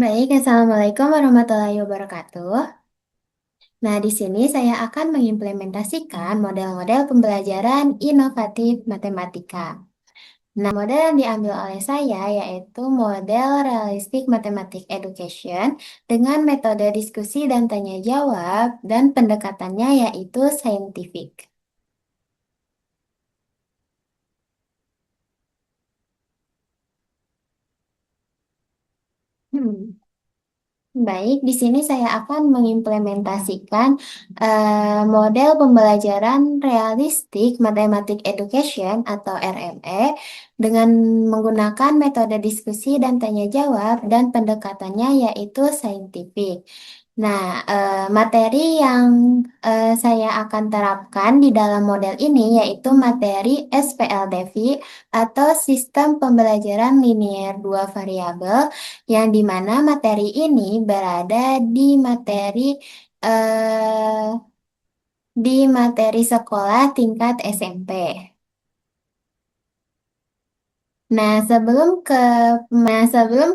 Baik, Assalamualaikum warahmatullahi wabarakatuh. Nah, di sini saya akan mengimplementasikan model-model pembelajaran inovatif matematika. Nah, model yang diambil oleh saya yaitu model Realistic Mathematics Education dengan metode diskusi dan tanya jawab dan pendekatannya yaitu scientific. Hmm. Baik, di sini saya akan mengimplementasikan model pembelajaran realistik Mathematic Education atau RME dengan menggunakan metode diskusi dan tanya jawab dan pendekatannya yaitu saintifik. Nah, materi yang saya akan terapkan di dalam model ini yaitu materi SPLDV atau Sistem Pembelajaran Linear Dua Variabel yang dimana materi ini berada eh, di materi sekolah tingkat SMP. Nah, sebelum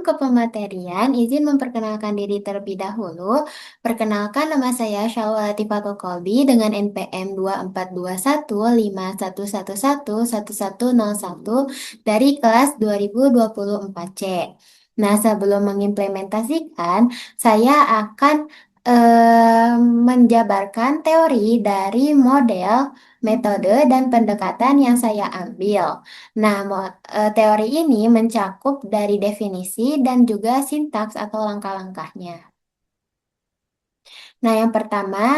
ke pematerian, izin memperkenalkan diri terlebih dahulu. Perkenalkan nama saya Syaul Latifatul Kolbi dengan NPM 242111111101 dari kelas 2024C. Nah, sebelum mengimplementasikan, saya akan menjabarkan teori dari model, metode, dan pendekatan yang saya ambil. Nah, teori ini mencakup dari definisi dan juga sintaks atau langkah-langkahnya. Nah, yang pertama,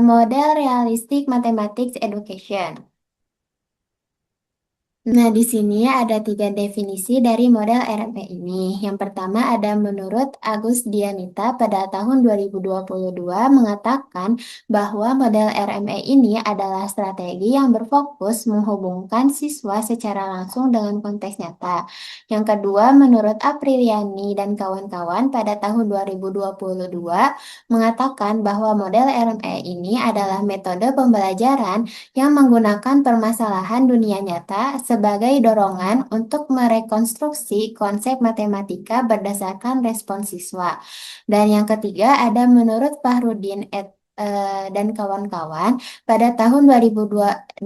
model realistic mathematics education. Nah, di sini ada tiga definisi dari model RMP ini. Yang pertama ada menurut Agus Dianita pada tahun 2022 mengatakan bahwa model RME ini adalah strategi yang berfokus menghubungkan siswa secara langsung dengan konteks nyata. Yang kedua, menurut Apriliani dan kawan-kawan pada tahun 2022 mengatakan bahwa model RME ini adalah metode pembelajaran yang menggunakan permasalahan dunia nyata sebagai dorongan untuk merekonstruksi konsep matematika berdasarkan respon siswa. Dan yang ketiga ada menurut Fahrudin dan kawan-kawan pada tahun 2018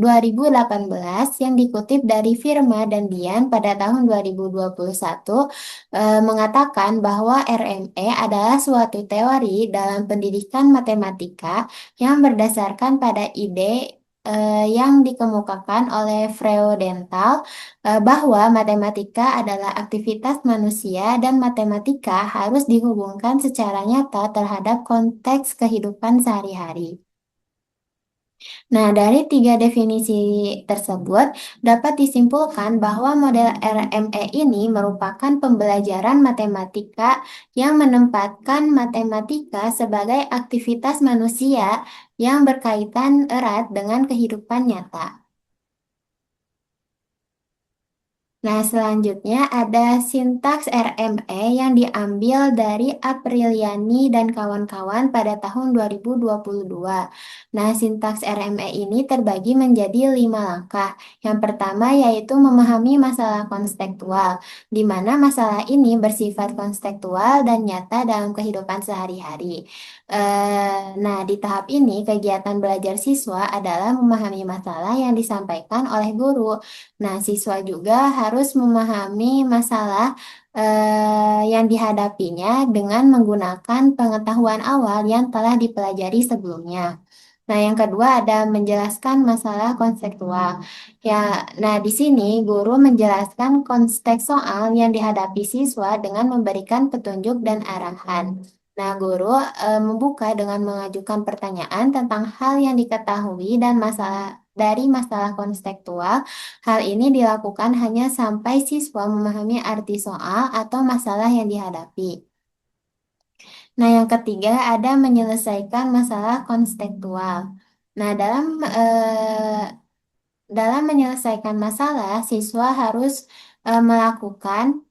yang dikutip dari Firma dan Dian pada tahun 2021 mengatakan bahwa RME adalah suatu teori dalam pendidikan matematika yang berdasarkan pada ide yang dikemukakan oleh Freudenthal bahwa matematika adalah aktivitas manusia dan matematika harus dihubungkan secara nyata terhadap konteks kehidupan sehari-hari. Nah, dari tiga definisi tersebut dapat disimpulkan bahwa model RME ini merupakan pembelajaran matematika yang menempatkan matematika sebagai aktivitas manusia yang berkaitan erat dengan kehidupan nyata. Nah, selanjutnya ada sintaks RME yang diambil dari Apriliani dan kawan-kawan pada tahun 2022. Nah, sintaks RME ini terbagi menjadi 5 langkah. Yang pertama yaitu memahami masalah konstekstual, di mana masalah ini bersifat konstekstual dan nyata dalam kehidupan sehari-hari. Nah, di tahap ini kegiatan belajar siswa adalah memahami masalah yang disampaikan oleh guru. Nah, siswa juga harus memahami masalah yang dihadapinya dengan menggunakan pengetahuan awal yang telah dipelajari sebelumnya. Nah, yang kedua ada menjelaskan masalah konseptual. Ya, nah di sini guru menjelaskan konteks soal yang dihadapi siswa dengan memberikan petunjuk dan arahan. Nah, guru membuka dengan mengajukan pertanyaan tentang hal yang diketahui dan dari masalah konseptual. Hal ini dilakukan hanya sampai siswa memahami arti soal atau masalah yang dihadapi. Nah, yang ketiga ada menyelesaikan masalah konseptual. Nah, dalam menyelesaikan masalah, siswa harus melakukan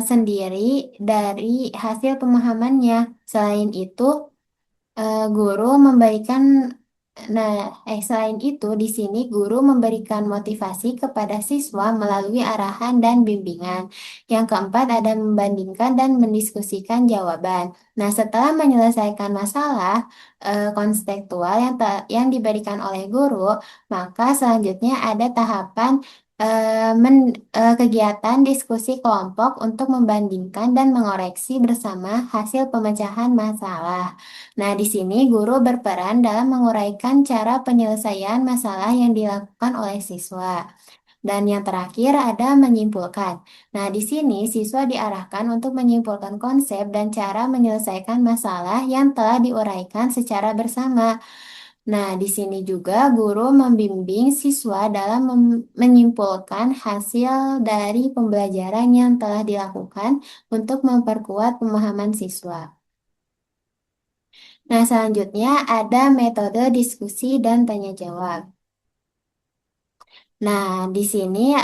sendiri dari hasil pemahamannya. Selain itu, guru memberikan Selain itu, di sini guru memberikan motivasi kepada siswa melalui arahan dan bimbingan. Yang keempat, ada membandingkan dan mendiskusikan jawaban. Nah, setelah menyelesaikan masalah konseptual yang diberikan oleh guru, maka selanjutnya ada tahapan kegiatan diskusi kelompok untuk membandingkan dan mengoreksi bersama hasil pemecahan masalah. Nah, di sini guru berperan dalam menguraikan cara penyelesaian masalah yang dilakukan oleh siswa. Dan yang terakhir ada menyimpulkan. Nah, di sini siswa diarahkan untuk menyimpulkan konsep dan cara menyelesaikan masalah yang telah diuraikan secara bersama. Nah, di sini juga guru membimbing siswa dalam menyimpulkan hasil dari pembelajaran yang telah dilakukan untuk memperkuat pemahaman siswa. Nah, selanjutnya ada metode diskusi dan tanya jawab. Nah, di sini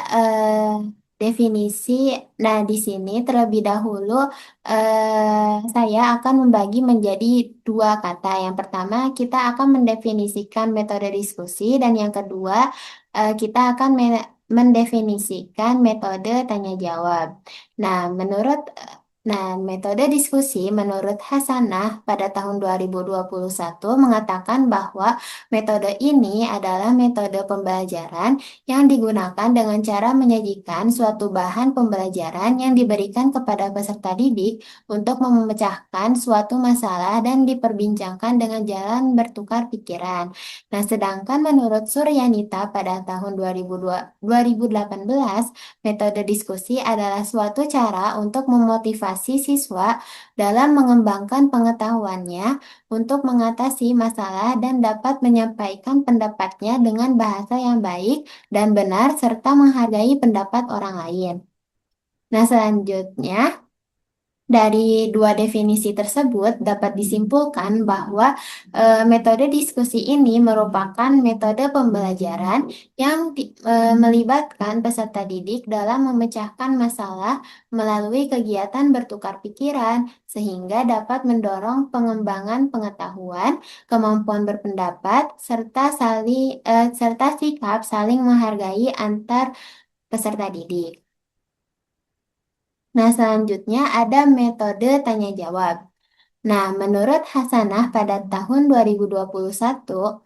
definisi, di sini terlebih dahulu saya akan membagi menjadi dua kata. Yang pertama, kita akan mendefinisikan metode diskusi dan yang kedua, kita akan mendefinisikan metode tanya jawab. Nah, metode diskusi menurut Hasanah pada tahun 2021 mengatakan bahwa metode ini adalah metode pembelajaran yang digunakan dengan cara menyajikan suatu bahan pembelajaran yang diberikan kepada peserta didik untuk memecahkan suatu masalah dan diperbincangkan dengan jalan bertukar pikiran. Nah, sedangkan menurut Suryanita pada tahun 2018, metode diskusi adalah suatu cara untuk memotivasi siswa dalam mengembangkan pengetahuannya untuk mengatasi masalah dan dapat menyampaikan pendapatnya dengan bahasa yang baik dan benar serta menghargai pendapat orang lain. Nah, selanjutnya dari dua definisi tersebut dapat disimpulkan bahwa metode diskusi ini merupakan metode pembelajaran yang melibatkan peserta didik dalam memecahkan masalah melalui kegiatan bertukar pikiran sehingga dapat mendorong pengembangan pengetahuan, kemampuan berpendapat, serta sikap saling menghargai antar peserta didik. Nah, selanjutnya ada metode tanya jawab. Nah, menurut Hasanah pada tahun 2021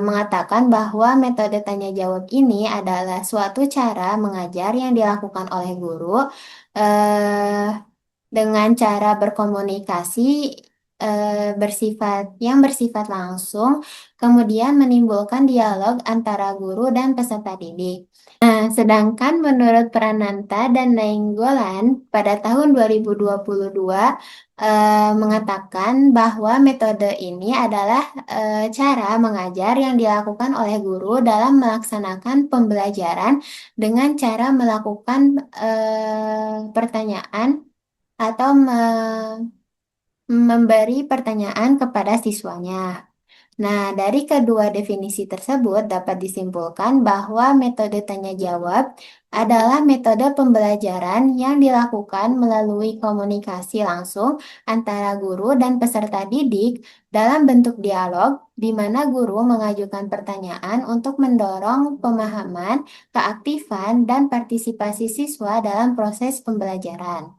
mengatakan bahwa metode tanya jawab ini adalah suatu cara mengajar yang dilakukan oleh guru eh, dengan cara berkomunikasi bersifat langsung, kemudian menimbulkan dialog antara guru dan peserta didik. Nah, sedangkan menurut Prananta dan Nainggolan pada tahun 2022 mengatakan bahwa metode ini adalah cara mengajar yang dilakukan oleh guru dalam melaksanakan pembelajaran dengan cara melakukan pertanyaan atau memberi pertanyaan kepada siswanya. Nah, dari kedua definisi tersebut dapat disimpulkan bahwa metode tanya jawab adalah metode pembelajaran yang dilakukan melalui komunikasi langsung antara guru dan peserta didik dalam bentuk dialog, di mana guru mengajukan pertanyaan untuk mendorong pemahaman, keaktifan, dan partisipasi siswa dalam proses pembelajaran.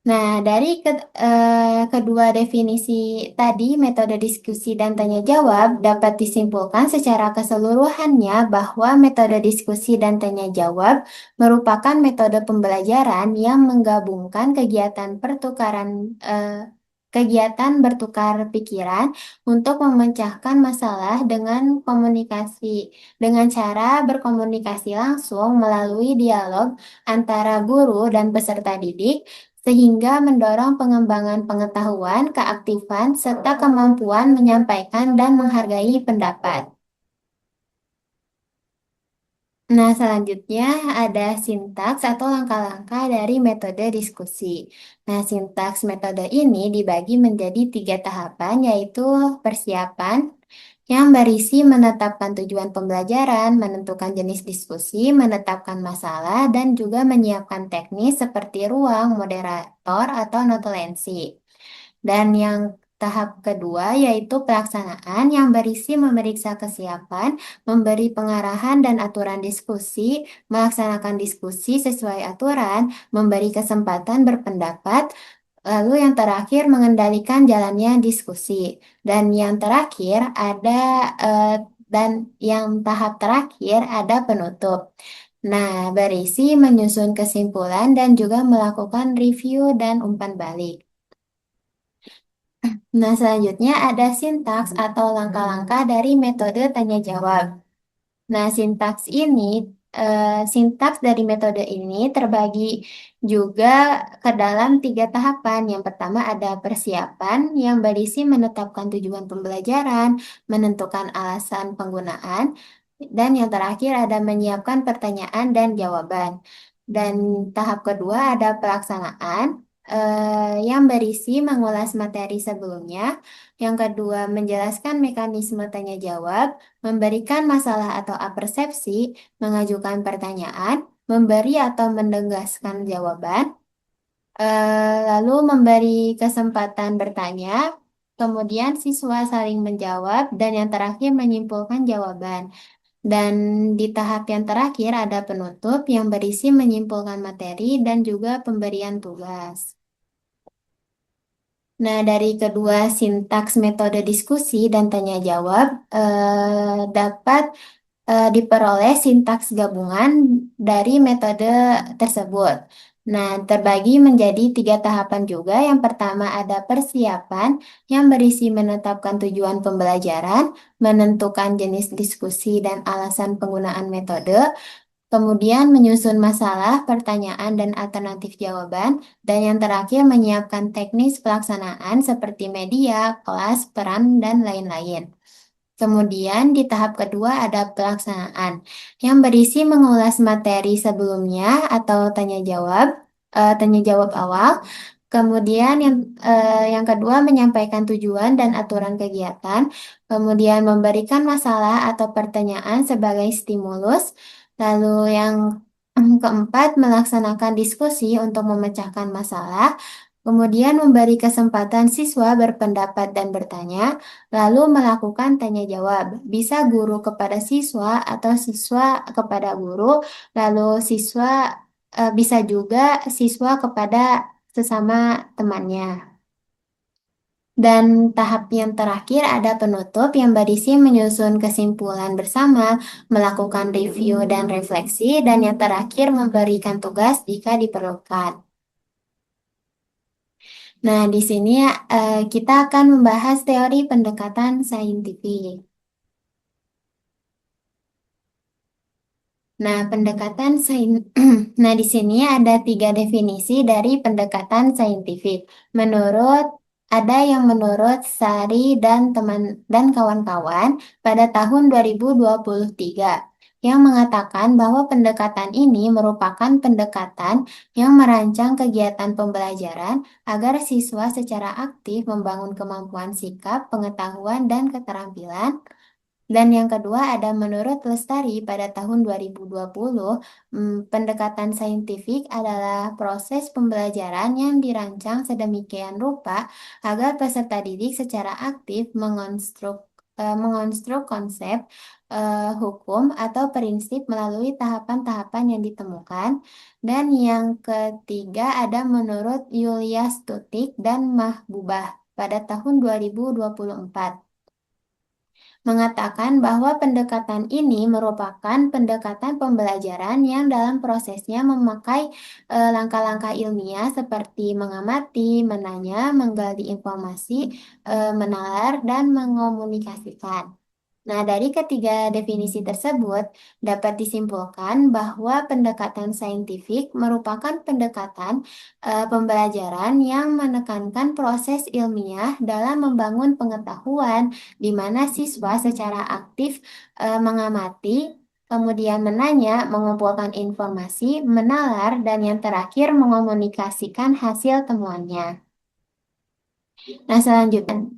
Nah, dari kedua definisi tadi, metode diskusi dan tanya jawab dapat disimpulkan secara keseluruhannya bahwa metode diskusi dan tanya jawab merupakan metode pembelajaran yang menggabungkan kegiatan bertukar pikiran untuk memecahkan masalah dengan cara berkomunikasi langsung melalui dialog antara guru dan peserta didik sehingga mendorong pengembangan pengetahuan, keaktifan, serta kemampuan menyampaikan dan menghargai pendapat. Nah, selanjutnya ada sintaks atau langkah-langkah dari metode diskusi. Nah, sintaks metode ini dibagi menjadi tiga tahapan, yaitu persiapan, yang berisi menetapkan tujuan pembelajaran, menentukan jenis diskusi, menetapkan masalah, dan juga menyiapkan teknis seperti ruang, moderator, atau notulensi. Dan yang tahap kedua yaitu pelaksanaan yang berisi memeriksa kesiapan, memberi pengarahan dan aturan diskusi, melaksanakan diskusi sesuai aturan, memberi kesempatan berpendapat, lalu yang terakhir mengendalikan jalannya diskusi. Dan yang terakhir ada eh, dan yang tahap terakhir ada penutup. Nah, berisi menyusun kesimpulan dan juga melakukan review dan umpan balik. Nah, selanjutnya ada sintaks atau langkah-langkah dari metode tanya jawab. Nah, sintaks dari metode ini terbagi juga ke dalam tiga tahapan. Yang pertama ada persiapan yang berisi menetapkan tujuan pembelajaran, menentukan alasan penggunaan, dan yang terakhir ada menyiapkan pertanyaan dan jawaban. Dan tahap kedua ada pelaksanaan yang berisi mengulas materi sebelumnya. Yang kedua menjelaskan mekanisme tanya jawab, memberikan masalah atau apersepsi, mengajukan pertanyaan, memberi atau menegaskan jawaban, lalu memberi kesempatan bertanya, kemudian siswa saling menjawab, dan yang terakhir menyimpulkan jawaban. Dan di tahap yang terakhir ada penutup yang berisi menyimpulkan materi dan juga pemberian tugas. Nah, dari kedua sintaks metode diskusi dan tanya jawab dapat diperoleh sintaks gabungan dari metode tersebut. Nah, terbagi menjadi tiga tahapan juga. Yang pertama ada persiapan yang berisi menetapkan tujuan pembelajaran, menentukan jenis diskusi dan alasan penggunaan metode, kemudian menyusun masalah, pertanyaan, dan alternatif jawaban, dan yang terakhir menyiapkan teknis pelaksanaan seperti media, kelas, peran, dan lain-lain. Kemudian di tahap kedua ada pelaksanaan yang berisi mengulas materi sebelumnya atau tanya jawab awal. Kemudian yang kedua menyampaikan tujuan dan aturan kegiatan. Kemudian memberikan masalah atau pertanyaan sebagai stimulus. Lalu yang keempat melaksanakan diskusi untuk memecahkan masalah. Kemudian memberi kesempatan siswa berpendapat dan bertanya, lalu melakukan tanya jawab. Bisa guru kepada siswa atau siswa kepada guru, lalu bisa juga siswa kepada sesama temannya. Dan tahap yang terakhir ada penutup yang berisi menyusun kesimpulan bersama, melakukan review dan refleksi, dan yang terakhir memberikan tugas jika diperlukan. Nah, di sini kita akan membahas teori pendekatan saintifik. Nah, Nah, di sini ada tiga definisi dari pendekatan saintifik. Menurut Ada yang menurut Sari dan teman dan kawan-kawan pada tahun 2023 yang mengatakan bahwa pendekatan ini merupakan pendekatan yang merancang kegiatan pembelajaran agar siswa secara aktif membangun kemampuan sikap, pengetahuan, dan keterampilan. Dan yang kedua ada menurut Lestari pada tahun 2020, pendekatan saintifik adalah proses pembelajaran yang dirancang sedemikian rupa agar peserta didik secara aktif mengonstruk konsep, hukum atau prinsip melalui tahapan-tahapan yang ditemukan. Dan yang ketiga ada menurut Yulia Stutik dan Mahbubah pada tahun 2024 mengatakan bahwa pendekatan ini merupakan pendekatan pembelajaran yang dalam prosesnya memakai langkah-langkah ilmiah seperti mengamati, menanya, menggali informasi, menalar, dan mengomunikasikan. Nah, dari ketiga definisi tersebut dapat disimpulkan bahwa pendekatan saintifik merupakan pendekatan pembelajaran yang menekankan proses ilmiah dalam membangun pengetahuan, di mana siswa secara aktif mengamati, kemudian menanya, mengumpulkan informasi, menalar, dan yang terakhir mengomunikasikan hasil temuannya. Nah, selanjutnya.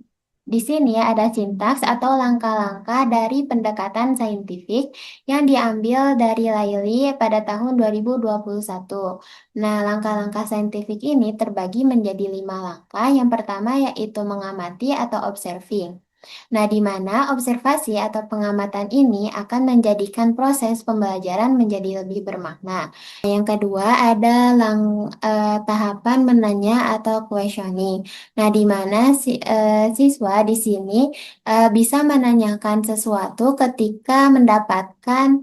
Di sini ada sintaks atau langkah-langkah dari pendekatan saintifik yang diambil dari Laili pada tahun 2021. Nah, langkah-langkah saintifik ini terbagi menjadi 5 langkah. Yang pertama yaitu mengamati atau observing. Nah, di mana observasi atau pengamatan ini akan menjadikan proses pembelajaran menjadi lebih bermakna. Yang kedua ada tahapan menanya atau questioning. Nah, di mana siswa di sini bisa menanyakan sesuatu ketika mendapatkan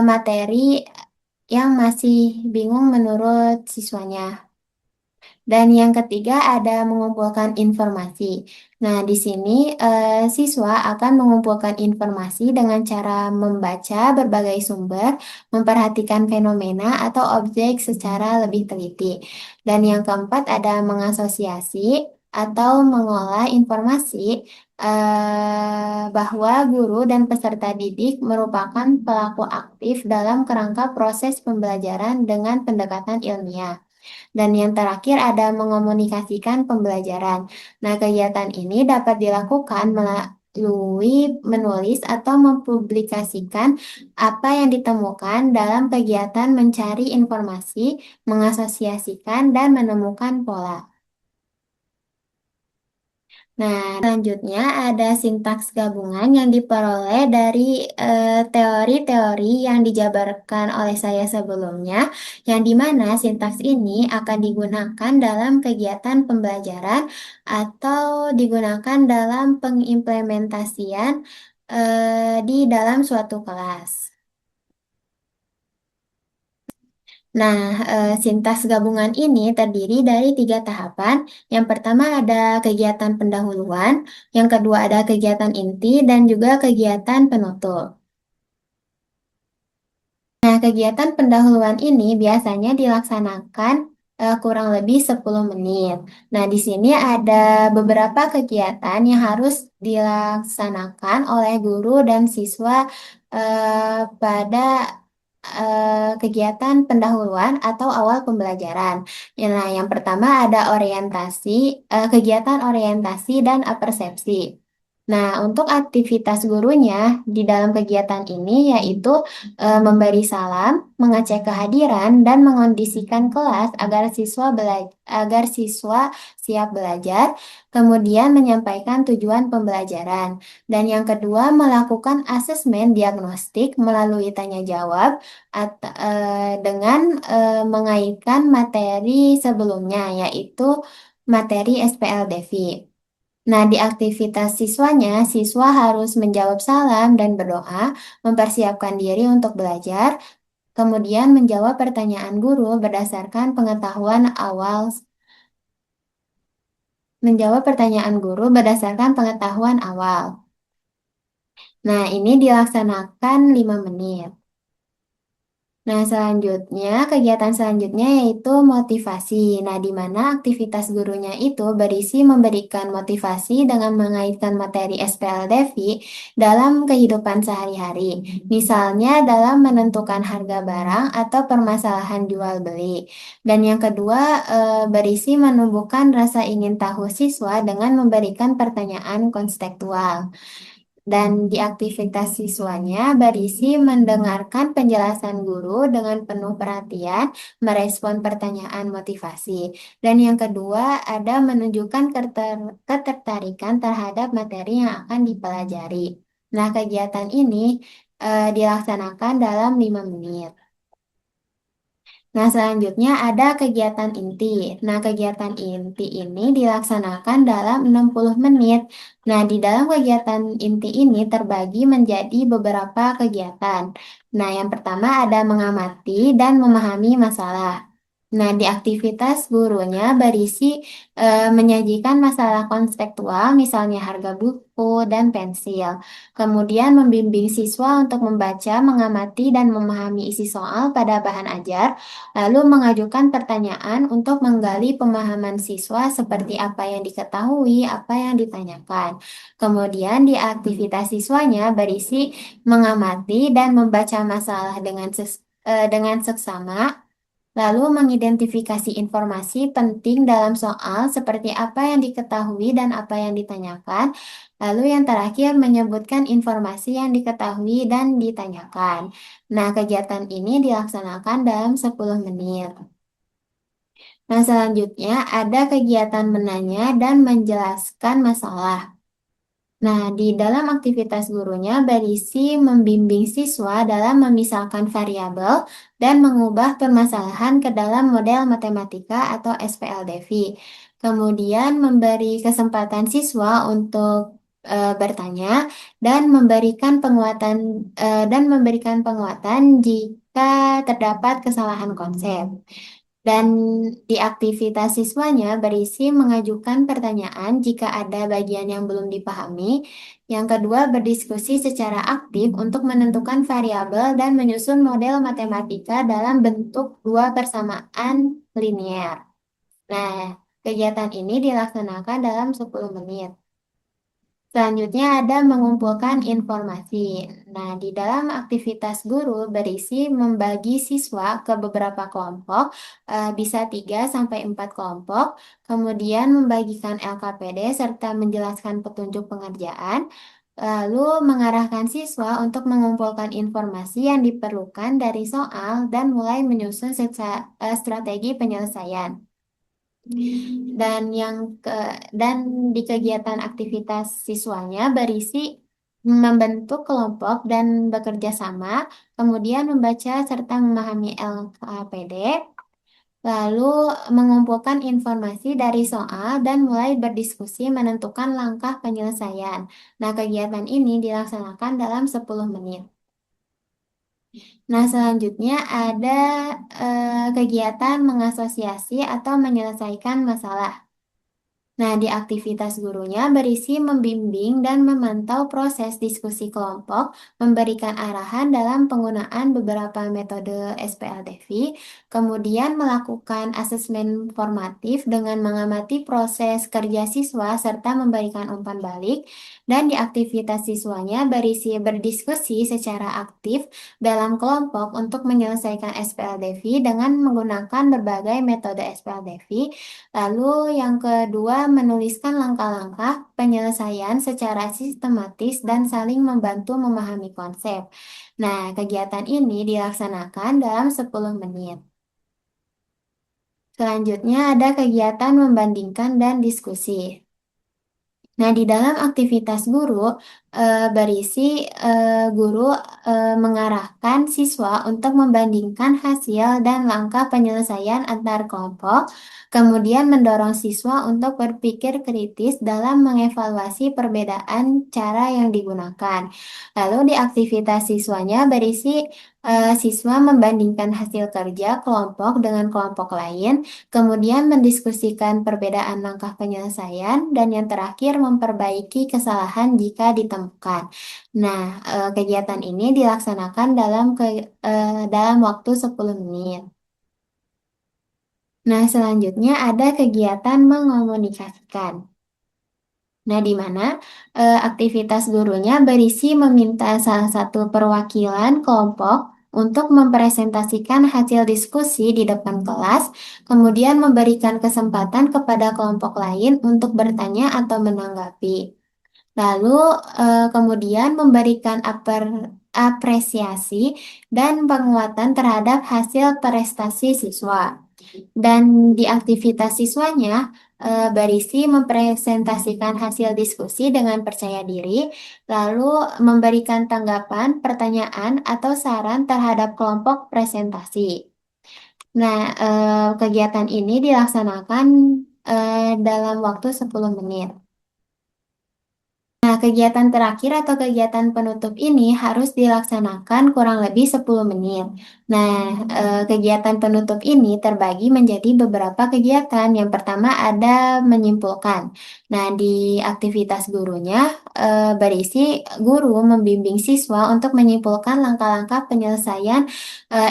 materi yang masih bingung menurut siswanya. Dan yang ketiga ada mengumpulkan informasi. Nah, di sini siswa akan mengumpulkan informasi dengan cara membaca berbagai sumber, memperhatikan fenomena atau objek secara lebih teliti. Dan yang keempat ada mengasosiasi atau mengolah informasi bahwa guru dan peserta didik merupakan pelaku aktif dalam kerangka proses pembelajaran dengan pendekatan ilmiah. Dan yang terakhir ada mengomunikasikan pembelajaran. Nah, kegiatan ini dapat dilakukan melalui menulis atau mempublikasikan apa yang ditemukan dalam kegiatan mencari informasi, mengasosiasikan, dan menemukan pola. Nah, selanjutnya ada sintaks gabungan yang diperoleh dari teori-teori yang dijabarkan oleh saya sebelumnya, yang dimana sintaks ini akan digunakan dalam kegiatan pembelajaran atau digunakan dalam pengimplementasian di dalam suatu kelas. Nah, sintaks gabungan ini terdiri dari 3 tahapan. Yang pertama ada kegiatan pendahuluan, yang kedua ada kegiatan inti, dan juga kegiatan penutup. Nah, kegiatan pendahuluan ini biasanya dilaksanakan kurang lebih 10 menit. Nah, di sini ada beberapa kegiatan yang harus dilaksanakan oleh guru dan siswa pada kegiatan pendahuluan atau awal pembelajaran. Nah, yang pertama ada kegiatan orientasi dan persepsi. Nah, untuk aktivitas gurunya di dalam kegiatan ini yaitu memberi salam, mengecek kehadiran, dan mengondisikan kelas agar siswa siap belajar, kemudian menyampaikan tujuan pembelajaran. Dan yang kedua, melakukan asesmen diagnostik melalui tanya jawab dengan mengaitkan materi sebelumnya, yaitu materi SPLDV. Nah, di aktivitas siswanya, siswa harus menjawab salam dan berdoa, mempersiapkan diri untuk belajar, kemudian menjawab pertanyaan guru berdasarkan pengetahuan awal. Nah, ini dilaksanakan 5 menit. Nah, kegiatan selanjutnya yaitu motivasi. Nah, di mana aktivitas gurunya itu berisi memberikan motivasi dengan mengaitkan materi SPLDV dalam kehidupan sehari-hari. Misalnya dalam menentukan harga barang atau permasalahan jual beli. Dan yang kedua, berisi menumbuhkan rasa ingin tahu siswa dengan memberikan pertanyaan konstekstual. Dan di aktivitas siswanya berisi mendengarkan penjelasan guru dengan penuh perhatian, merespon pertanyaan motivasi. Dan yang kedua ada menunjukkan ketertarikan terhadap materi yang akan dipelajari. Nah, kegiatan ini dilaksanakan dalam 5 menit. Nah, selanjutnya ada kegiatan inti. Nah, kegiatan inti ini dilaksanakan dalam 60 menit. Nah, di dalam kegiatan inti ini terbagi menjadi beberapa kegiatan. Nah, yang pertama ada mengamati dan memahami masalah. Nah, di aktivitas gurunya berisi menyajikan masalah konseptual, misalnya harga buku dan pensil. Kemudian membimbing siswa untuk membaca, mengamati, dan memahami isi soal pada bahan ajar, lalu mengajukan pertanyaan untuk menggali pemahaman siswa seperti apa yang diketahui, apa yang ditanyakan. Kemudian di aktivitas siswanya berisi mengamati dan membaca masalah dengan seksama, Lalu mengidentifikasi informasi penting dalam soal seperti apa yang diketahui dan apa yang ditanyakan. Lalu yang terakhir menyebutkan informasi yang diketahui dan ditanyakan. Nah, kegiatan ini dilaksanakan dalam 10 menit. Nah, selanjutnya ada kegiatan menanya dan menjelaskan masalah. Nah, di dalam aktivitas gurunya berisi membimbing siswa dalam memisahkan variabel dan mengubah permasalahan ke dalam model matematika atau SPLDV. Kemudian memberi kesempatan siswa untuk bertanya dan memberikan penguatan jika terdapat kesalahan konsep. Dan di aktivitas siswanya berisi mengajukan pertanyaan jika ada bagian yang belum dipahami. Yang kedua, berdiskusi secara aktif untuk menentukan variabel dan menyusun model matematika dalam bentuk dua persamaan linear. Nah, kegiatan ini dilaksanakan dalam 10 menit. Selanjutnya ada mengumpulkan informasi. Nah, di dalam aktivitas guru berisi membagi siswa ke beberapa kelompok, bisa 3 sampai 4 kelompok, kemudian membagikan LKPD serta menjelaskan petunjuk pengerjaan, lalu mengarahkan siswa untuk mengumpulkan informasi yang diperlukan dari soal dan mulai menyusun strategi penyelesaian. Dan yang ke dan di kegiatan aktivitas siswanya berisi membentuk kelompok dan bekerja sama, kemudian membaca serta memahami LKPD, lalu mengumpulkan informasi dari soal dan mulai berdiskusi menentukan langkah penyelesaian. Nah, kegiatan ini dilaksanakan dalam 10 menit. Nah, selanjutnya ada kegiatan mengasosiasi atau menyelesaikan masalah. Nah, di aktivitas gurunya berisi membimbing dan memantau proses diskusi kelompok, memberikan arahan dalam penggunaan beberapa metode SPLDV, kemudian melakukan asesmen formatif dengan mengamati proses kerja siswa serta memberikan umpan balik, dan di aktivitas siswanya berisi berdiskusi secara aktif dalam kelompok untuk menyelesaikan SPLDV dengan menggunakan berbagai metode SPLDV. Lalu yang kedua, menuliskan langkah-langkah penyelesaian secara sistematis dan saling membantu memahami konsep. Nah, kegiatan ini dilaksanakan dalam 10 menit. Selanjutnya ada kegiatan membandingkan dan diskusi. Nah, di dalam aktivitas guru berisi guru mengarahkan siswa untuk membandingkan hasil dan langkah penyelesaian antar kelompok, kemudian mendorong siswa untuk berpikir kritis dalam mengevaluasi perbedaan cara yang digunakan. Lalu di aktivitas siswanya berisi siswa membandingkan hasil kerja kelompok dengan kelompok lain, kemudian mendiskusikan perbedaan langkah penyelesaian, dan yang terakhir memperbaiki kesalahan jika ditemukan. Nah, kegiatan ini dilaksanakan dalam waktu 10 menit. Nah, selanjutnya ada kegiatan mengomunikasikan. Nah, di mana aktivitas gurunya berisi meminta salah satu perwakilan kelompok untuk mempresentasikan hasil diskusi di depan kelas, kemudian memberikan kesempatan kepada kelompok lain untuk bertanya atau menanggapi. Lalu kemudian memberikan apresiasi dan penguatan terhadap hasil prestasi siswa. Dan di aktivitas siswanya berisi mempresentasikan hasil diskusi dengan percaya diri, lalu memberikan tanggapan, pertanyaan, atau saran terhadap kelompok presentasi. Nah, kegiatan ini dilaksanakan dalam waktu 10 menit. Nah, kegiatan terakhir atau kegiatan penutup ini harus dilaksanakan kurang lebih 10 menit. Nah, kegiatan penutup ini terbagi menjadi beberapa kegiatan. Yang pertama ada menyimpulkan. Nah, di aktivitas gurunya berisi guru membimbing siswa untuk menyimpulkan langkah-langkah penyelesaian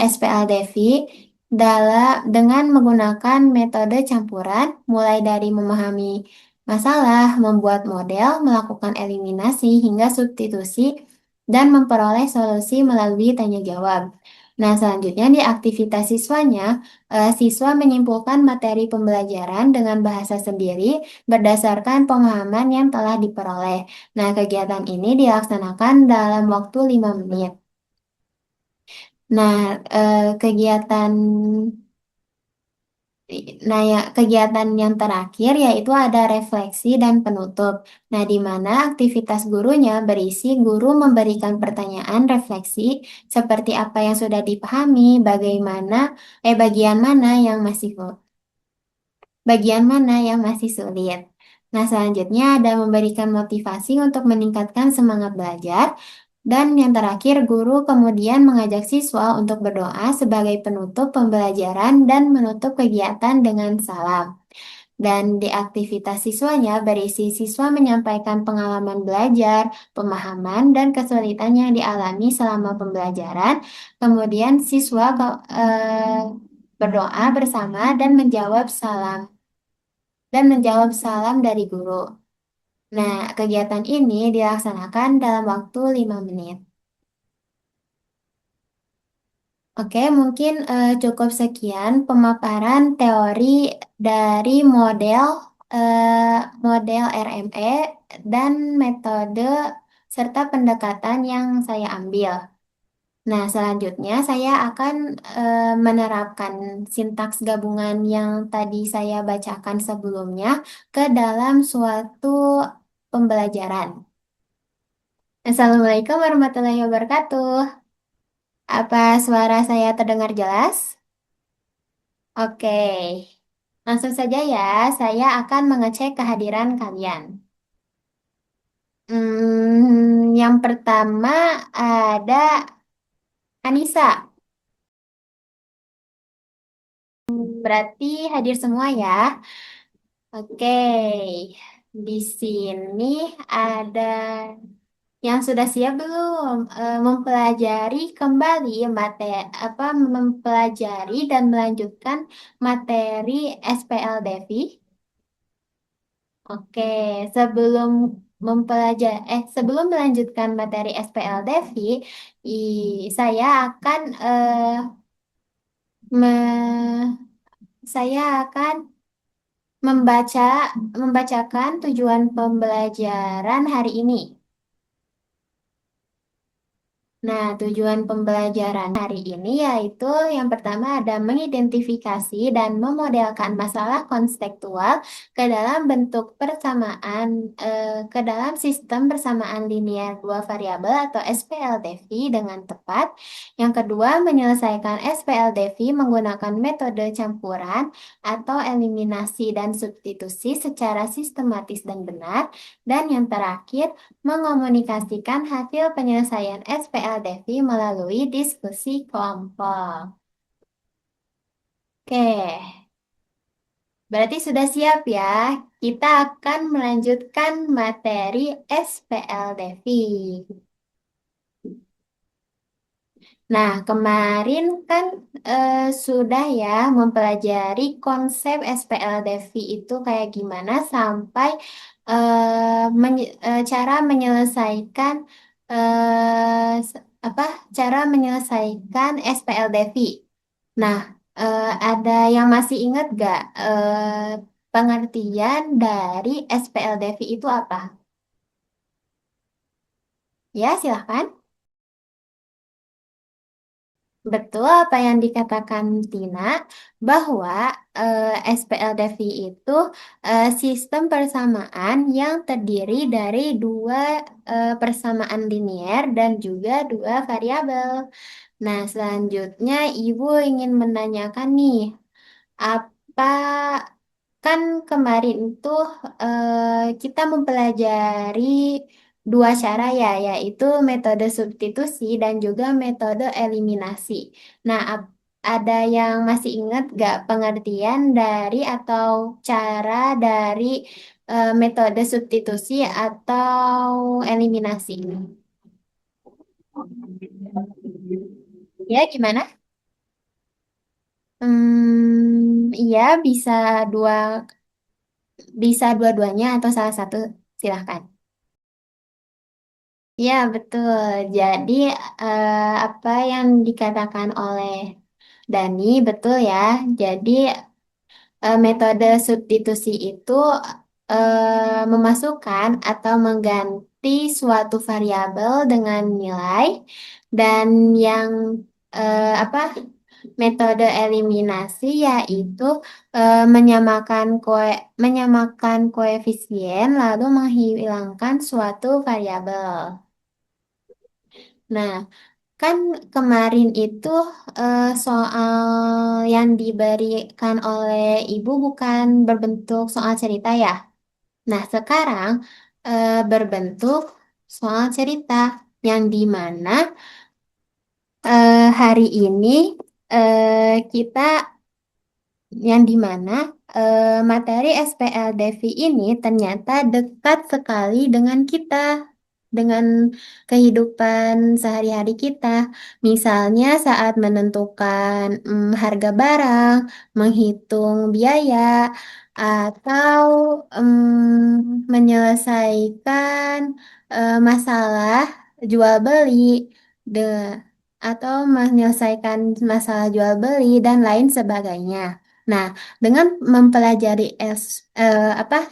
SPLDV dengan menggunakan metode campuran, mulai dari memahami masalah, membuat model, melakukan eliminasi hingga substitusi, dan memperoleh solusi melalui tanya jawab. Nah, selanjutnya di aktivitas siswanya, siswa menyimpulkan materi pembelajaran dengan bahasa sendiri berdasarkan pemahaman yang telah diperoleh. Nah, kegiatan ini dilaksanakan dalam waktu 5 menit. Nah, kegiatan yang terakhir yaitu ada refleksi dan penutup. Nah, di mana aktivitas gurunya berisi guru memberikan pertanyaan refleksi seperti apa yang sudah dipahami, bagian mana yang masih sulit. Nah, selanjutnya ada memberikan motivasi untuk meningkatkan semangat belajar. Dan yang terakhir, guru kemudian mengajak siswa untuk berdoa sebagai penutup pembelajaran dan menutup kegiatan dengan salam. Dan di aktivitas siswanya berisi siswa menyampaikan pengalaman belajar, pemahaman, dan kesulitan yang dialami selama pembelajaran. Kemudian siswa berdoa bersama dan menjawab salam dari guru. Nah, kegiatan ini dilaksanakan dalam waktu 5 menit. Oke, mungkin cukup sekian pemaparan teori dari model RME dan metode serta pendekatan yang saya ambil. Nah, selanjutnya saya akan menerapkan sintaks gabungan yang tadi saya bacakan sebelumnya ke dalam suatu pembelajaran. Assalamualaikum warahmatullahi wabarakatuh. Apa suara saya terdengar jelas? Oke, langsung saja ya. Saya akan mengecek kehadiran kalian. Yang pertama ada Anissa. Berarti hadir semua ya. Oke, di sini ada yang sudah siap belum mempelajari kembali mempelajari dan melanjutkan materi SPL Devi? Oke, sebelum sebelum melanjutkan materi SPL Devi, saya akan me- saya akan membacakan tujuan pembelajaran hari ini. Nah, tujuan pembelajaran hari ini yaitu yang pertama ada mengidentifikasi dan memodelkan masalah konstektual ke dalam bentuk ke dalam sistem persamaan linear dua variabel atau SPLDV dengan tepat. Yang kedua, menyelesaikan SPLDV menggunakan metode campuran atau eliminasi dan substitusi secara sistematis dan benar. Dan yang terakhir, mengomunikasikan hasil penyelesaian SPLDV melalui diskusi kelompok. Oke, berarti sudah siap ya. Kita akan melanjutkan materi SPLDV. Nah, kemarin kan sudah ya mempelajari konsep SPLDV itu kayak gimana sampai cara menyelesaikan cara menyelesaikan SPLDV. Nah, ada yang masih ingat gak pengertian dari SPLDV itu apa? Ya, silahkan. Betul apa yang dikatakan Tina, bahwa SPLDV itu sistem persamaan yang terdiri dari dua persamaan linier dan juga dua variabel. Nah, selanjutnya Ibu ingin menanyakan nih, apa kan kemarin itu kita mempelajari dua cara ya, yaitu metode substitusi dan juga metode eliminasi. Nah, ada yang masih ingat gak pengertian dari atau cara dari metode substitusi atau eliminasi? Ya, gimana? Iya, dua, bisa dua-duanya atau salah satu, silahkan. Ya, betul. Jadi, apa yang dikatakan oleh Dani, betul ya. Jadi, metode substitusi itu memasukkan atau mengganti suatu variabel dengan nilai dan yang apa metode eliminasi yaitu menyamakan koefisien lalu menghilangkan suatu variabel. Nah, kan kemarin itu soal yang diberikan oleh ibu bukan berbentuk soal cerita ya. Nah, sekarang berbentuk soal cerita yang di mana hari ini kita yang di mana materi SPLDV ini ternyata dekat sekali dengan kita, dengan kehidupan sehari-hari kita. Misalnya saat menentukan harga barang, menghitung biaya, atau menyelesaikan masalah jual beli. De atau menyelesaikan masalah jual beli dan lain sebagainya. Nah, dengan mempelajari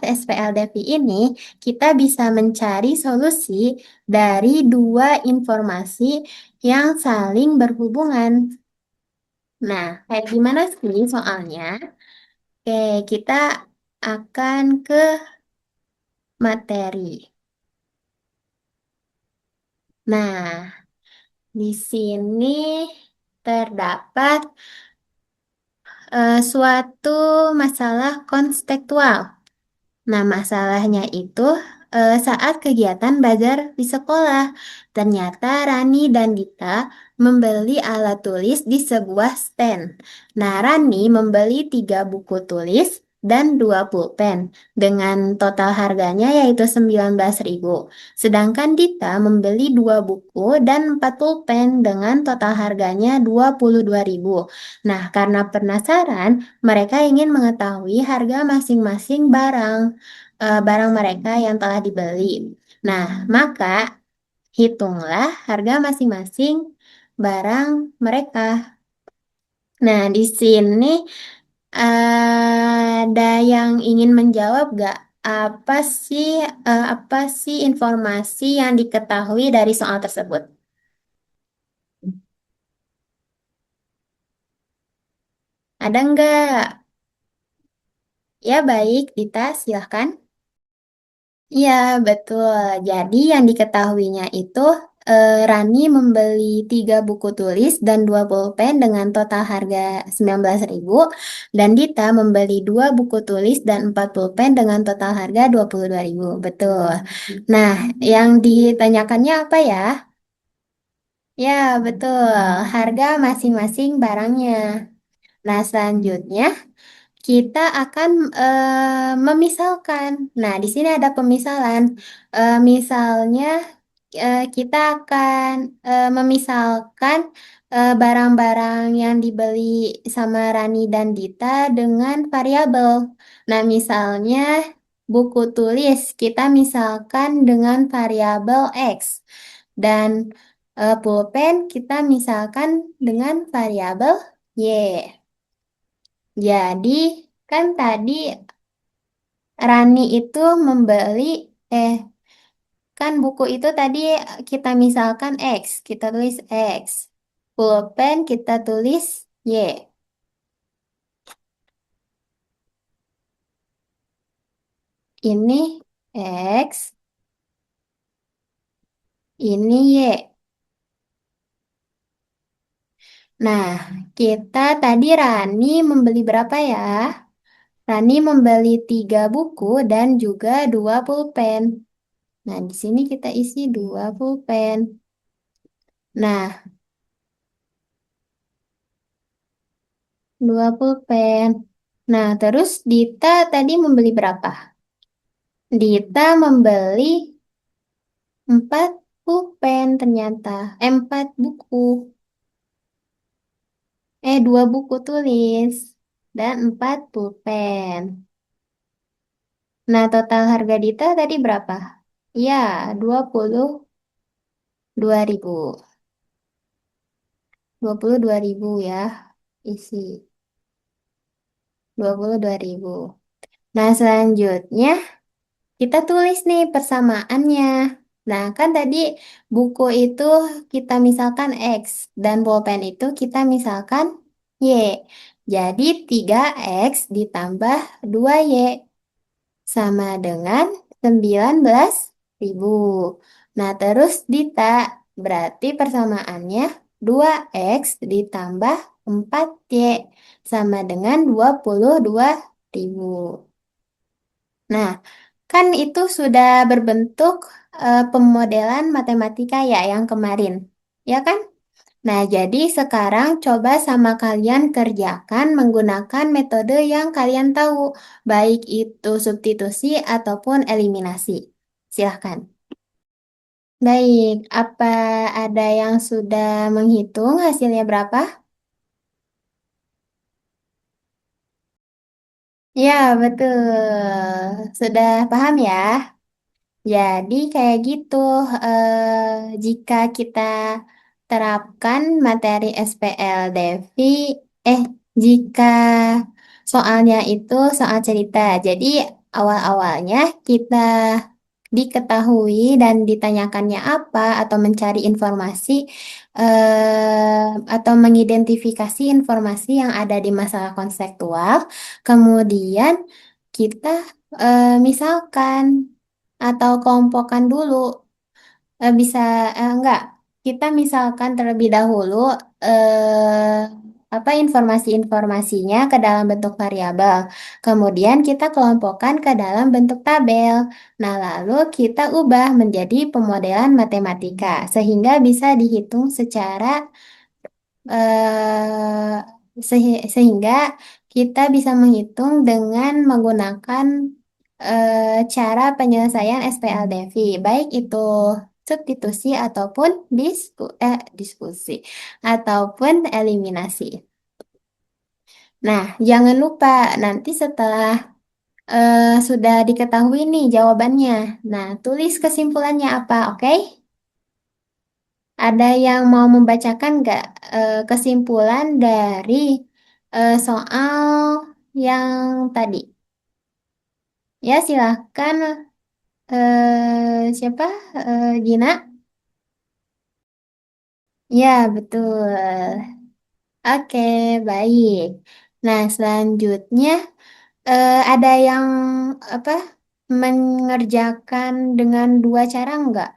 SPLDV ini, kita bisa mencari solusi dari dua informasi yang saling berhubungan. Nah, kayak gimana sih soalnya? Oke, kita akan ke materi. Nah, di sini terdapat suatu masalah konstekstual. Nah, masalahnya itu saat kegiatan belajar di sekolah, ternyata Rani dan Dita membeli alat tulis di sebuah stand. Nah, Rani membeli 3 buku tulis dan 2 pulpen dengan total harganya yaitu 19.000. Sedangkan Dita membeli 2 buku dan 4 pulpen dengan total harganya 22.000. Nah, karena penasaran, mereka ingin mengetahui harga masing-masing barang mereka yang telah dibeli. Nah, maka hitunglah harga masing-masing barang mereka. Nah, di sini ada yang ingin menjawab gak? Apa sih apa sih informasi yang diketahui dari soal tersebut? Ada nggak? Ya, baik, Dita, silahkan. Iya, betul. Jadi yang diketahuinya itu Rani membeli 3 buku tulis dan 2 pulpen dengan total harga 19.000 dan Dita membeli 2 buku tulis dan 4 pulpen dengan total harga 22.000. Betul. Nah, yang ditanyakannya apa ya? Ya, betul. Harga masing-masing barangnya. Nah, selanjutnya kita akan memisalkan. Nah, di sini ada pemisalan. Misalnya, kita akan memisalkan barang-barang yang dibeli sama Rani dan Dita dengan variabel. Nah, misalnya buku tulis kita misalkan dengan variabel X dan pulpen kita misalkan dengan variabel Y. Jadi, kan tadi Rani itu membeli, eh, kan buku itu tadi kita misalkan X, kita tulis X. Pulpen kita tulis Y. Ini X, ini Y. Nah, kita tadi Rani membeli berapa ya? Rani membeli 3 buku dan juga 2 pulpen. Nah, di sini kita isi 2 pulpen. Nah, 2 pulpen. Nah, terus Dita tadi membeli berapa? Dita membeli 4 pulpen ternyata. 4 buku. 2 buku tulis. Dan 4 pulpen. Nah, total harga Dita tadi berapa? Ya, 20. 2000. 22.000 ya. Isi 22.000. Nah, selanjutnya kita tulis nih persamaannya. Nah, kan tadi buku itu kita misalkan X dan bolpen itu kita misalkan Y. Jadi 3X ditambah 2Y sama dengan 19.000. Nah, terus Dita, berarti persamaannya 2X ditambah 4Y sama dengan 22.000. Nah, kan itu sudah berbentuk pemodelan matematika ya yang kemarin. Ya kan? Nah, jadi sekarang coba sama kalian kerjakan menggunakan metode yang kalian tahu, baik itu substitusi ataupun eliminasi. Silahkan. Baik, apa ada yang sudah menghitung hasilnya berapa? Ya, betul. Sudah paham ya? Jadi kayak gitu, jika kita terapkan materi SPLDV, eh jika soalnya itu soal cerita, jadi awal-awalnya kita diketahui dan ditanyakannya apa atau mencari informasi atau mengidentifikasi informasi yang ada di masalah konseptual, kemudian kita misalkan atau kelompokkan dulu. Bisa enggak, kita misalkan terlebih dahulu eh, apa informasi-informasinya ke dalam bentuk variabel, kemudian kita kelompokkan ke dalam bentuk tabel. Nah, lalu kita ubah menjadi pemodelan matematika sehingga bisa dihitung secara sehingga kita bisa menghitung dengan menggunakan cara penyelesaian SPLDV, baik itu substitusi ataupun diskusi ataupun eliminasi. Nah, jangan lupa nanti setelah sudah diketahui nih jawabannya. Nah, tulis kesimpulannya apa, oke? Ada yang mau membacakan nggak kesimpulan dari soal yang tadi? Ya, silahkan. Siapa? Gina? Ya, betul. Oke, baik. Nah, selanjutnya ada yang apa? Mengerjakan dengan dua cara nggak?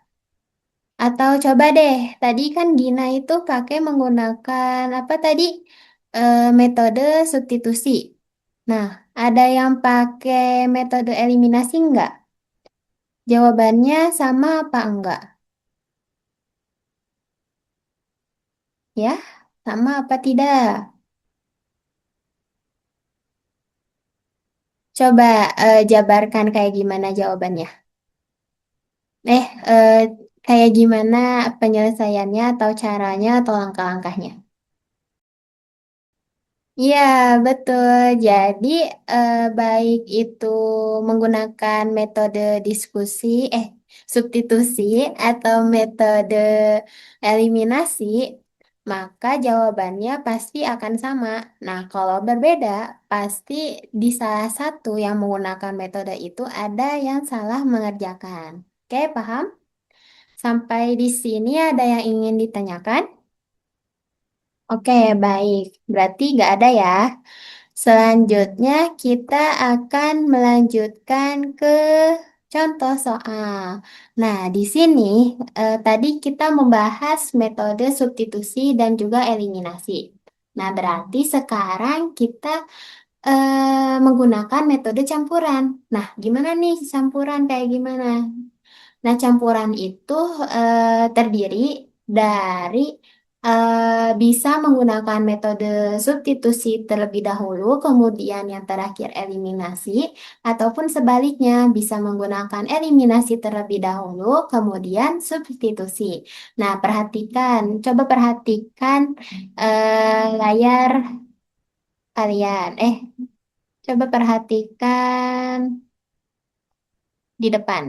Atau coba deh, tadi kan Gina itu pakai menggunakan apa tadi? Metode substitusi. Nah, ada yang pakai metode eliminasi nggak? Jawabannya sama apa enggak? Ya, sama apa tidak? Coba jabarkan kayak gimana jawabannya. Eh, eh, kayak gimana penyelesaiannya atau caranya atau langkah-langkahnya? Iya, betul. Jadi, baik itu menggunakan metode diskusi, substitusi, atau metode eliminasi, maka jawabannya pasti akan sama. Nah, kalau berbeda, pasti di salah satu yang menggunakan metode itu ada yang salah mengerjakan. Oke, paham? Sampai di sini ada yang ingin ditanyakan? Oke, baik. Berarti nggak ada ya. Selanjutnya, kita akan melanjutkan ke contoh soal. Nah, di sini tadi kita membahas metode substitusi dan juga eliminasi. Nah, berarti sekarang kita menggunakan metode campuran. Nah, gimana nih campuran kayak gimana? Nah, campuran itu terdiri dari bisa menggunakan metode substitusi terlebih dahulu, kemudian yang terakhir eliminasi, ataupun sebaliknya bisa menggunakan eliminasi terlebih dahulu, kemudian substitusi. Nah, coba perhatikan layar kalian. Coba perhatikan di depan.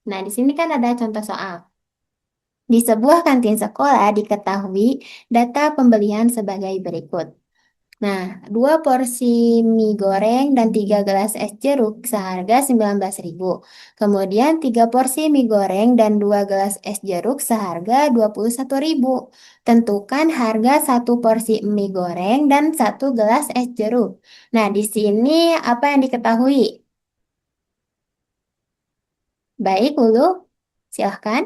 Nah, di sini kan ada contoh soal. Di sebuah kantin sekolah diketahui data pembelian sebagai berikut. Nah, dua porsi mie goreng dan tiga gelas es jeruk seharga 19.000. Kemudian tiga porsi mie goreng dan dua gelas es jeruk seharga 21.000. Tentukan harga satu porsi mie goreng dan satu gelas es jeruk. Nah, di sini apa yang diketahui? Baik, Ulu. Silahkan.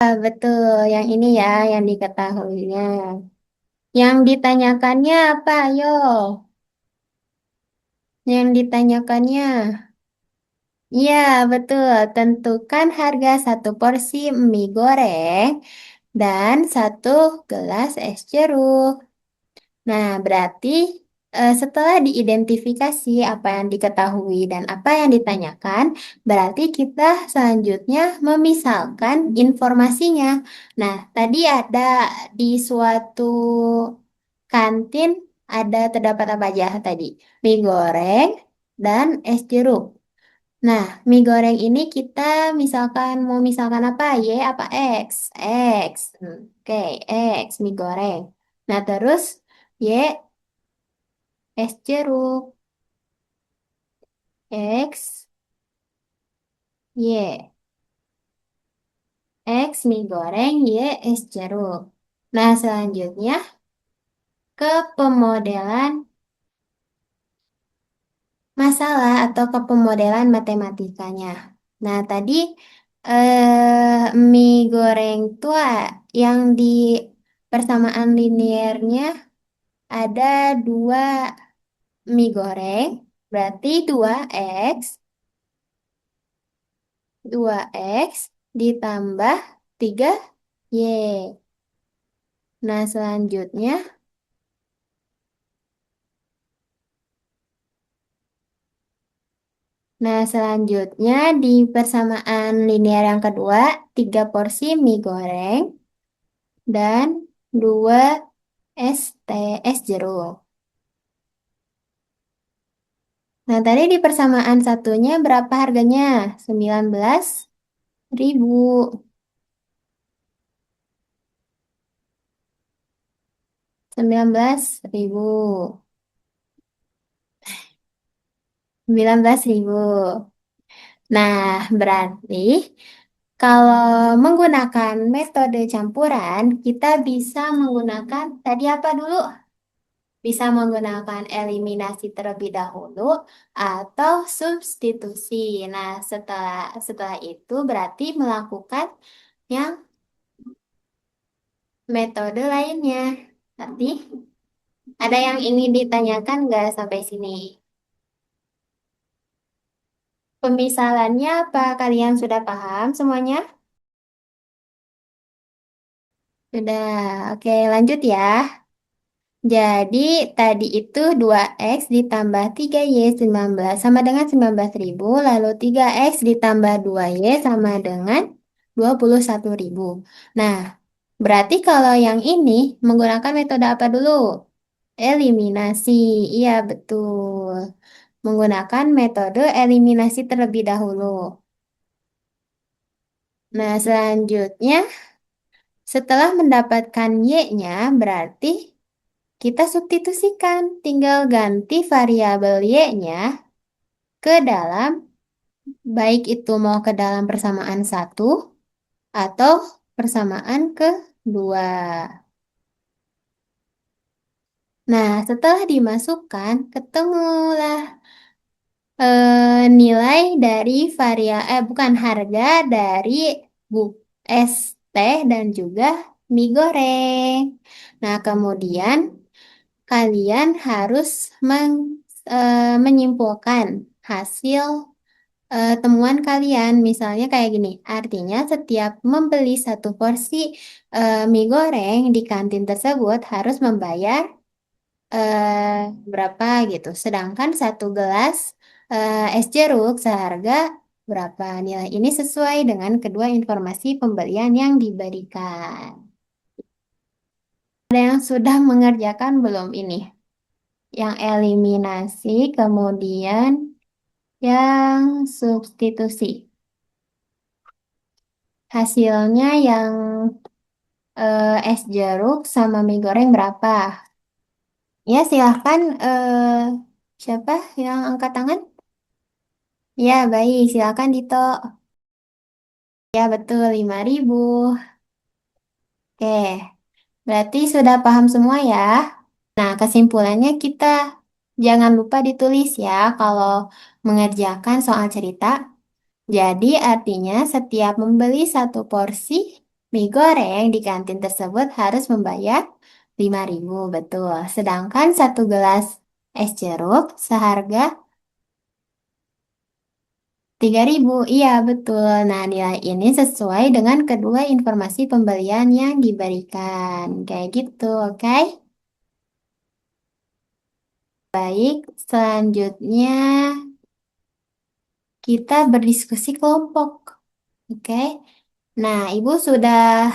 Ah, betul, yang ini ya, yang diketahuinya. Yang ditanyakannya apa, ayo? Yang ditanyakannya. Iya, betul. Tentukan harga satu porsi mie goreng dan satu gelas es jeruk. Nah, berarti setelah diidentifikasi apa yang diketahui dan apa yang ditanyakan, berarti kita selanjutnya memisalkan informasinya. Nah, tadi ada di suatu kantin ada terdapat apa aja tadi? Mie goreng dan es jeruk. Nah, mie goreng ini kita misalkan mau misalkan apa? Y apa X? X. Oke, X mie goreng. Nah, terus Y es jeruk. X Y. X mie goreng Y es jeruk. Nah, selanjutnya ke pemodelan masalah atau ke pemodelan matematikanya. Nah, tadi mie goreng tua yang di persamaan linearnya ada dua mie goreng, berarti dua x ditambah tiga y. Nah, selanjutnya di persamaan linear yang kedua, tiga porsi mie goreng dan dua es jeruk. Nah, tadi di persamaan satunya berapa harganya? 19.000. 19.000. 19.000. Nah, berarti kalau menggunakan metode campuran, kita bisa menggunakan tadi apa dulu? Bisa menggunakan eliminasi terlebih dahulu atau substitusi. Nah, setelah setelah itu berarti melakukan yang metode lainnya. Nanti ada yang ingin ditanyakan nggak sampai sini? Pemisalannya apa kalian sudah paham semuanya? Sudah, oke lanjut ya. Jadi tadi itu dua x ditambah tiga y 19 sama dengan 19.000. Lalu tiga x ditambah dua y sama dengan 21.000. Nah, berarti kalau yang ini menggunakan metode apa dulu? Eliminasi. Iya, betul. Menggunakan metode eliminasi terlebih dahulu. Nah, selanjutnya setelah mendapatkan y-nya berarti kita substitusikan, tinggal ganti variabel y-nya ke dalam, baik itu mau ke dalam persamaan satu atau persamaan kedua. Nah, setelah dimasukkan, ketemulah nilai dari bukan harga dari bu es teh dan juga mie goreng. Nah, kemudian kalian harus menyimpulkan hasil temuan kalian. Misalnya kayak gini, artinya setiap membeli satu porsi mie goreng di kantin tersebut harus membayar berapa gitu. Sedangkan satu gelas es jeruk seharga berapa. Nilai ini sesuai dengan kedua informasi pembelian yang diberikan. Ada yang sudah mengerjakan belum ini? Yang eliminasi, kemudian yang substitusi. Hasilnya yang es jeruk sama mie goreng berapa? Ya, silahkan. Siapa yang angkat tangan? Ya, baik. Silahkan Dito. Ya, betul. 5.000. Oke, berarti sudah paham semua ya. Nah, kesimpulannya kita jangan lupa ditulis ya kalau mengerjakan soal cerita. Jadi artinya setiap membeli satu porsi mie goreng di kantin tersebut harus membayar 5.000, betul. Sedangkan satu gelas es jeruk seharga 3.000, iya betul. Nah, nilai ini sesuai dengan kedua informasi pembelian yang diberikan. Kayak gitu, oke? Baik, selanjutnya kita berdiskusi kelompok. Oke. Nah, Ibu sudah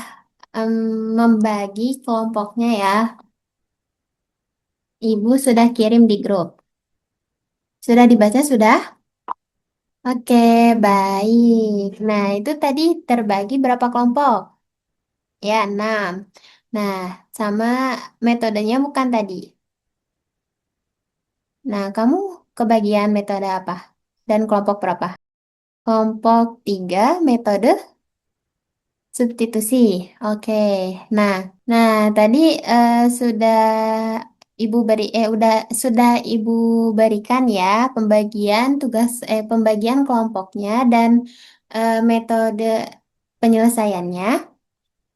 em, membagi kelompoknya ya. Ibu sudah kirim di grup. Sudah dibaca sudah? Oke, baik. Nah, itu tadi terbagi berapa kelompok? Ya, 6. Nah, sama metodenya bukan tadi. Nah, kamu kebagian metode apa? Dan kelompok berapa? Kelompok 3 metode substitusi. Oke. Nah, tadi sudah sudah Ibu berikan ya pembagian kelompoknya dan metode penyelesaiannya.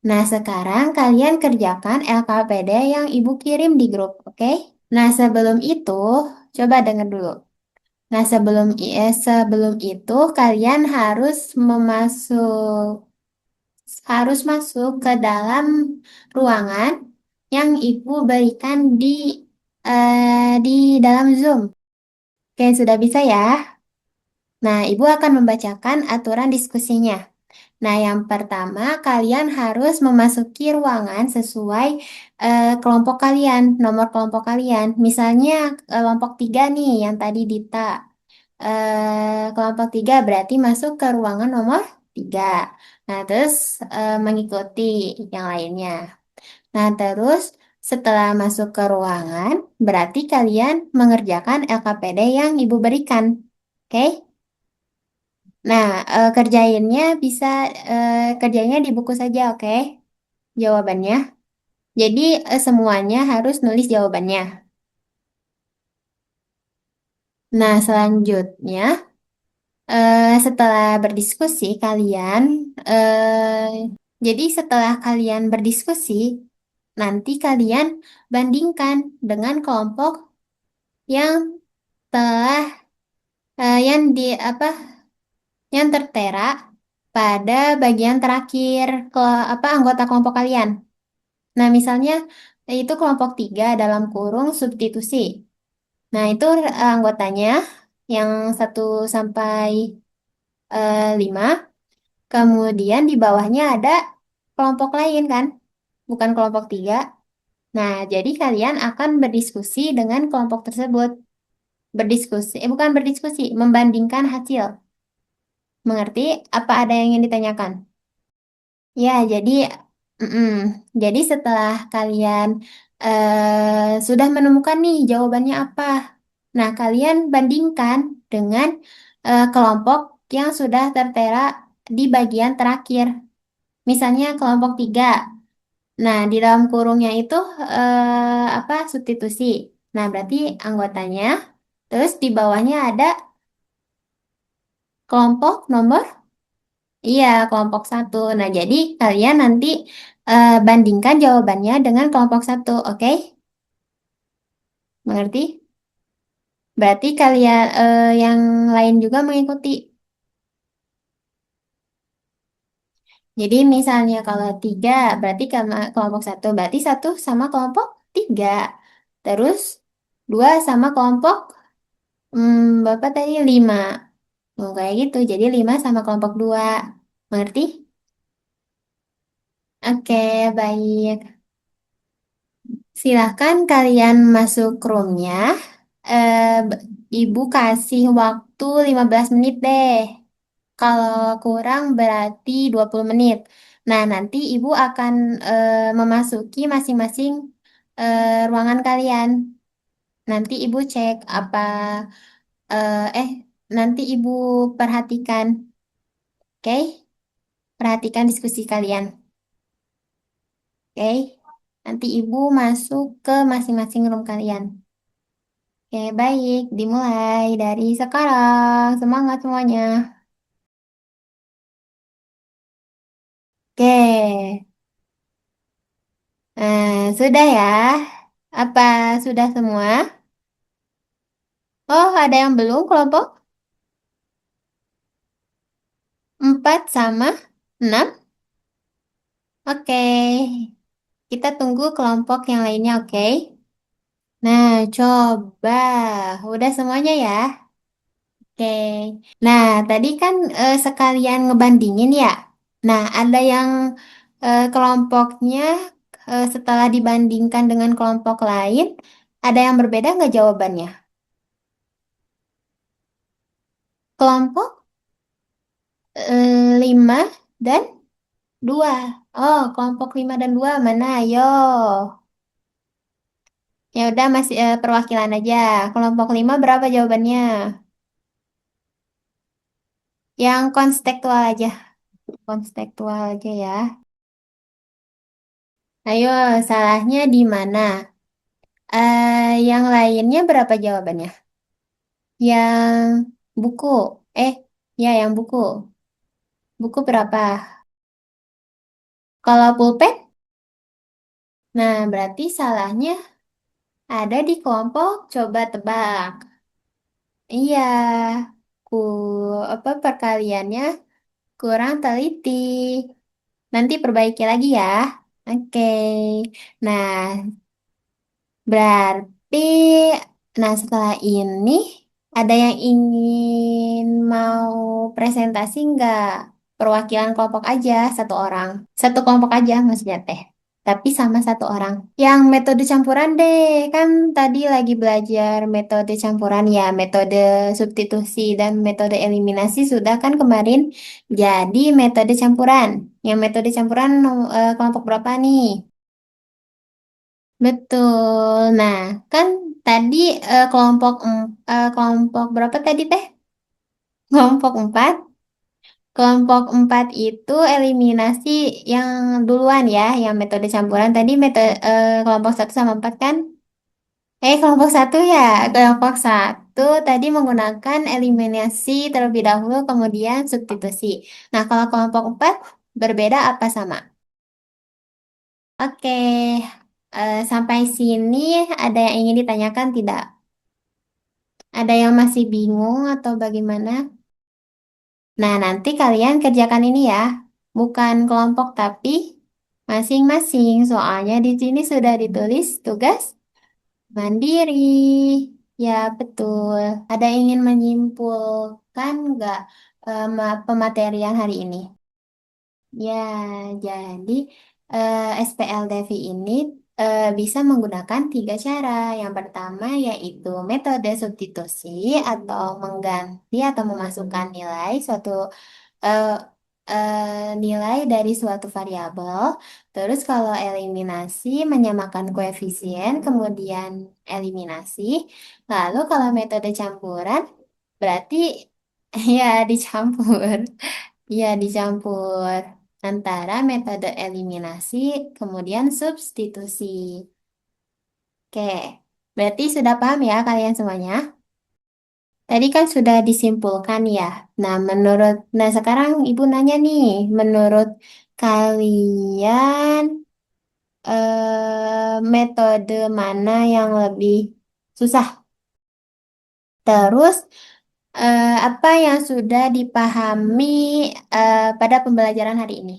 Nah, sekarang kalian kerjakan LKPD yang Ibu kirim di grup, oke? Nah, sebelum itu coba dengar dulu. Nah, sebelum itu kalian harus masuk ke dalam ruangan yang Ibu berikan di dalam Zoom. Oke, sudah bisa ya? Nah, Ibu akan membacakan aturan diskusinya. Nah, yang pertama, kalian harus memasuki ruangan sesuai kelompok kalian, nomor kelompok kalian. Misalnya, kelompok 3 nih, yang tadi Dita. Kelompok 3 berarti masuk ke ruangan nomor 3. Nah, terus mengikuti yang lainnya. Nah, terus setelah masuk ke ruangan, berarti kalian mengerjakan LKPD yang Ibu berikan. Oke? Nah, kerjainnya di buku saja, oke? Jawabannya. Jadi, semuanya harus nulis jawabannya. Nah, selanjutnya, setelah berdiskusi setelah kalian berdiskusi, nanti kalian bandingkan dengan kelompok yang telah yang di apa yang tertera pada bagian terakhir ke anggota kelompok kalian. Nah, misalnya itu kelompok 3 dalam kurung substitusi. Nah, itu anggotanya yang 1 sampai 5. Kemudian di bawahnya ada kelompok lain kan, bukan kelompok 3. Nah, jadi kalian akan berdiskusi dengan kelompok tersebut. Bukan berdiskusi, membandingkan hasil. Mengerti? Apa ada yang ingin ditanyakan? Ya, mm-mm. Jadi setelah kalian sudah menemukan nih jawabannya apa, nah kalian bandingkan dengan kelompok yang sudah tertera di bagian terakhir. Misalnya kelompok 3. Nah, di dalam kurungnya itu substitusi. Nah, berarti anggotanya. Terus di bawahnya ada kelompok nomor, iya, kelompok 1. Nah, jadi kalian nanti bandingkan jawabannya dengan kelompok 1, oke? Mengerti? Berarti kalian yang lain juga mengikuti. Jadi misalnya kalau 3 berarti sama kelompok 1, berarti 1 sama kelompok 3. Terus 2 sama kelompok Bapak tadi 5. Oh, kayak gitu. Jadi 5 sama kelompok 2. Mengerti? Oke, baik. Silahkan kalian masuk roomnya. Ibu kasih waktu 15 menit deh. Kalau kurang berarti 20 menit. Nah, nanti Ibu akan memasuki masing-masing ruangan kalian. Nanti Ibu cek apa nanti Ibu perhatikan, oke? Perhatikan diskusi kalian, oke? Nanti Ibu masuk ke masing-masing room kalian. Oke, baik. Dimulai dari sekarang. Semangat semuanya. Oke. Sudah ya? Apa sudah semua? Oh, ada yang belum kelompok 4 sama 6. Oke. Kita tunggu kelompok yang lainnya, oke? Nah, coba. Udah semuanya ya? Oke. Nah, tadi kan sekalian ngebandingin ya. Nah, ada yang kelompoknya setelah dibandingkan dengan kelompok lain, ada yang berbeda nggak jawabannya? Kelompok 5 dan 2. Oh, kelompok 5 dan 2 mana? Ayo. Ya udah masih perwakilan aja. Kelompok 5 berapa jawabannya? Yang konstekstual aja. Konstekstual aja ya. Ayo, salahnya di mana? Yang lainnya berapa jawabannya? Yang buku. Eh, ya yang buku. Buku berapa? Kalau pulpen? Nah, berarti salahnya ada di kelompok coba tebak. Iya, ku apa perkaliannya kurang teliti. Nanti perbaiki lagi ya. Oke. Nah, berarti setelah ini ada yang ingin mau presentasi nggak? Perwakilan kelompok aja satu orang. Satu kelompok aja maksudnya teh. Tapi sama satu orang. Yang metode campuran deh. Kan tadi lagi belajar metode campuran ya. Metode substitusi dan metode eliminasi sudah kan kemarin. Jadi metode campuran. Yang metode campuran kelompok berapa nih? Betul. Nah, kan tadi kelompok berapa tadi teh? Kelompok 4. Kelompok 4 itu eliminasi yang duluan ya, yang metode campuran. Tadi metode kelompok 1 sama 4 kan? Kelompok 1 ya. Kelompok 1 tadi menggunakan eliminasi terlebih dahulu, kemudian substitusi. Nah, kalau kelompok 4 berbeda apa sama? Oke, sampai sini ada yang ingin ditanyakan tidak? Ada yang masih bingung atau bagaimana? Nah, nanti kalian kerjakan ini ya. Bukan kelompok tapi masing-masing. Soalnya di sini sudah ditulis tugas mandiri. Ya, betul. Ada yang ingin menyimpulkan nggak pematerian hari ini? Ya, jadi SPLDV ini bisa menggunakan 3 cara. Yang pertama yaitu metode substitusi atau mengganti atau memasukkan nilai eh, nilai dari suatu variabel. Terus kalau eliminasi menyamakan koefisien, kemudian eliminasi. Lalu kalau metode campuran berarti ya dicampur. Ya, dicampur antara metode eliminasi kemudian substitusi. Oke, berarti sudah paham ya kalian semuanya? Tadi kan sudah disimpulkan ya. Nah sekarang Ibu nanya nih, menurut kalian metode mana yang lebih susah? Terus apa yang sudah dipahami pada pembelajaran hari ini?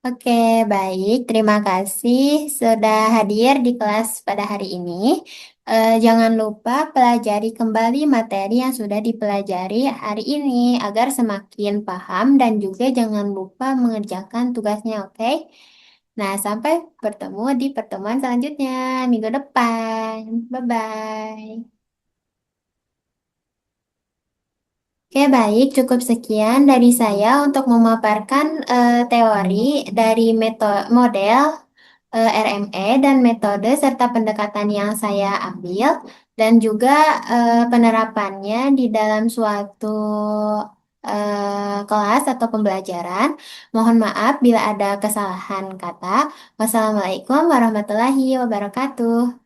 Oke, baik. Terima kasih sudah hadir di kelas pada hari ini. Jangan lupa pelajari kembali materi yang sudah dipelajari hari ini agar semakin paham dan juga jangan lupa mengerjakan tugasnya, oke? Nah, sampai bertemu di pertemuan selanjutnya minggu depan. Bye-bye. Oke, baik. Cukup sekian dari saya untuk memaparkan teori dari model RME dan metode serta pendekatan yang saya ambil dan juga penerapannya di dalam suatu kelas atau pembelajaran. Mohon maaf bila ada kesalahan kata. Wassalamualaikum warahmatullahi wabarakatuh.